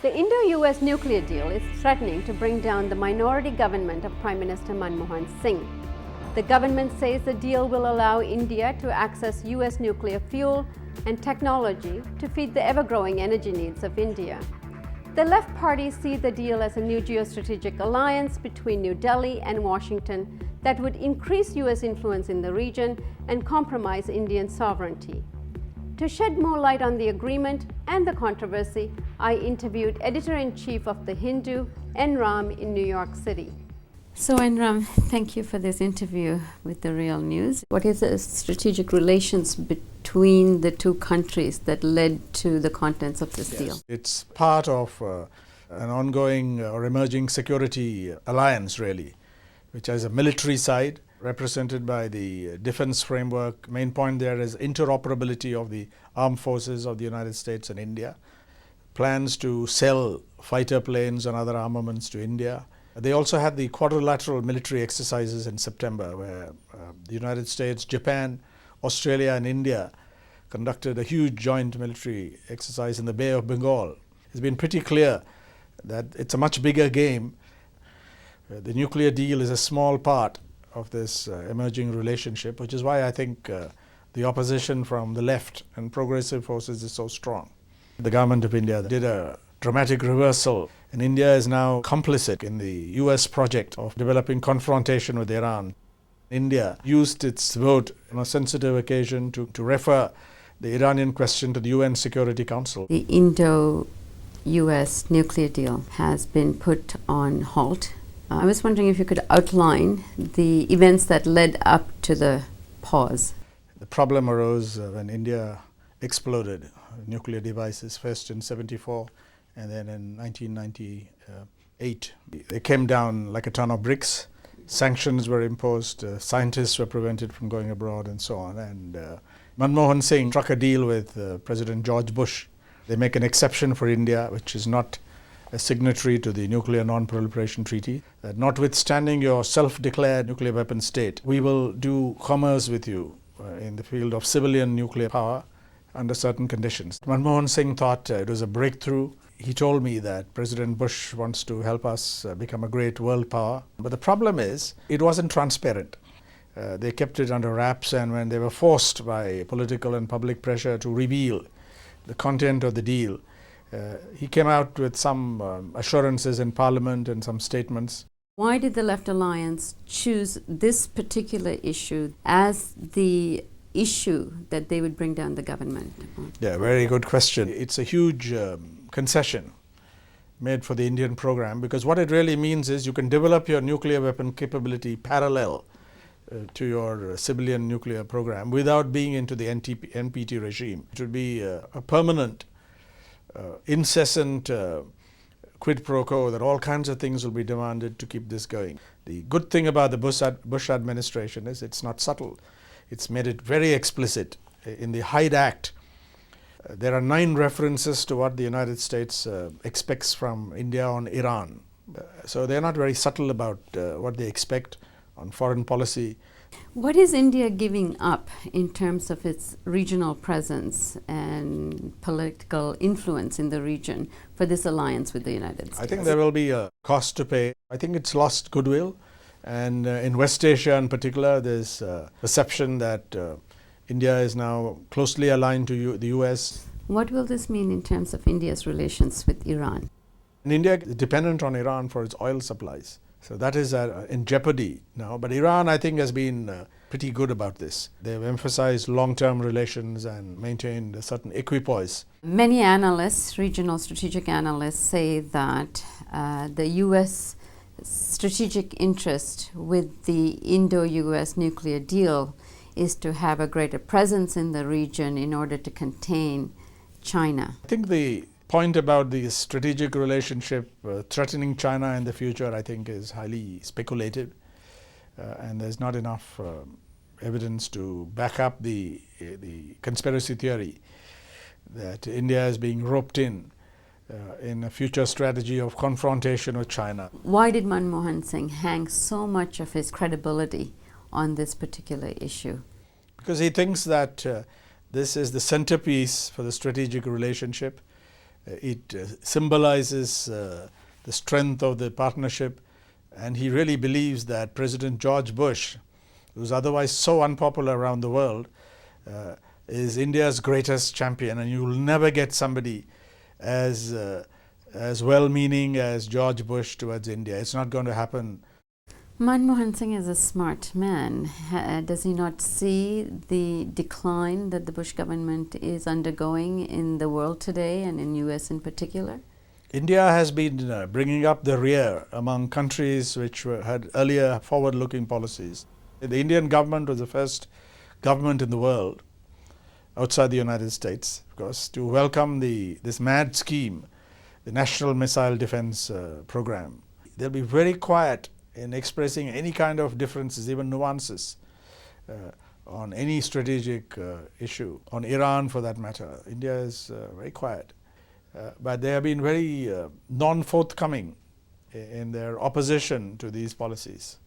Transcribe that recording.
The Indo-US nuclear deal is threatening to bring down the minority government of Prime Minister Manmohan Singh. The government says the deal will allow India to access US nuclear fuel and technology to feed the ever-growing energy needs of India. The left parties see the deal as a new geostrategic alliance between New Delhi and Washington that would increase US influence in the region and compromise Indian sovereignty. To shed more light on the agreement and the controversy, I interviewed Editor-in-Chief of The Hindu, N. Ram, in New York City. So, N. Ram, thank you for this interview with The Real News. What is the strategic relations between the two countries that led to the contents of this deal? It's part of an ongoing or emerging security alliance, really, which has a military side represented by the defense framework. Main point there is interoperability of the armed forces of the United States and India. Plans to sell fighter planes and other armaments to India. They also had the quadrilateral military exercises in September, where the United States, Japan, Australia and India conducted a huge joint military exercise in the Bay of Bengal. It's been pretty clear that it's a much bigger game. The nuclear deal is a small part of this emerging relationship, which is why I think the opposition from the left and progressive forces is so strong. The government of India did a dramatic reversal, and India is now complicit in the US project of developing confrontation with Iran. India used its vote on a sensitive occasion to refer the Iranian question to the UN Security Council. The Indo-US nuclear deal has been put on halt. I was wondering if you could outline the events that led up to the pause. The problem arose when India exploded nuclear devices, first in '74 and then in 1998. They came down like a ton of bricks. Sanctions were imposed, scientists were prevented from going abroad and so on. And Manmohan Singh struck a deal with President George Bush. They make an exception for India, which is not a signatory to the Nuclear Non-Proliferation Treaty, that notwithstanding your self-declared nuclear weapon state, we will do commerce with you in the field of civilian nuclear power under certain conditions. Manmohan Singh thought it was a breakthrough. He told me that President Bush wants to help us become a great world power. But the problem is, it wasn't transparent. They kept it under wraps, and when they were forced by political and public pressure to reveal the content of the deal, he came out with some assurances in Parliament and some statements. Why did the Left Alliance choose this particular issue as the issue that they would bring down the government? Yeah, very good question. It's a huge concession made for the Indian program, because what it really means is you can develop your nuclear weapon capability parallel to your civilian nuclear program without being into the NPT regime. It would be a permanent, incessant quid pro quo that all kinds of things will be demanded to keep this going. The good thing about the Bush administration is it's not subtle. It's made it very explicit. In the Hyde Act, there are 9 references to what the United States expects from India on Iran. So they're not very subtle about what they expect on foreign policy. What is India giving up in terms of its regional presence and political influence in the region for this alliance with the United States? I think there will be a cost to pay. I think it's lost goodwill. And in West Asia in particular, there's a perception that India is now closely aligned to the US. What will this mean in terms of India's relations with Iran? And India is dependent on Iran for its oil supplies. So that is in jeopardy now. But Iran, I think, has been pretty good about this. They've emphasized long-term relations and maintained a certain equipoise. Many analysts, regional strategic analysts, say that the US strategic interest with the Indo-US nuclear deal is to have a greater presence in the region in order to contain China. I think the point about the strategic relationship threatening China in the future, I think, is highly speculative, and there's not enough evidence to back up the conspiracy theory that India is being roped in a future strategy of confrontation with China. Why did Manmohan Singh hang so much of his credibility on this particular issue? Because he thinks that this is the centerpiece for the strategic relationship. It symbolizes the strength of the partnership, and he really believes that President George Bush, who's otherwise so unpopular around the world, is India's greatest champion, and you will never get somebody as well-meaning as George Bush towards India. It's not going to happen. Manmohan Singh is a smart man. Does he not see the decline that the Bush government is undergoing in the world today and in US in particular? India has been bringing up the rear among countries which had earlier forward-looking policies. The Indian government was the first government in the world, outside the United States, of course, to welcome this mad scheme, the National Missile Defense Program. They'll be very quiet in expressing any kind of differences, even nuances, on any strategic issue, on Iran for that matter. India is very quiet. But they have been very non-forthcoming in their opposition to these policies.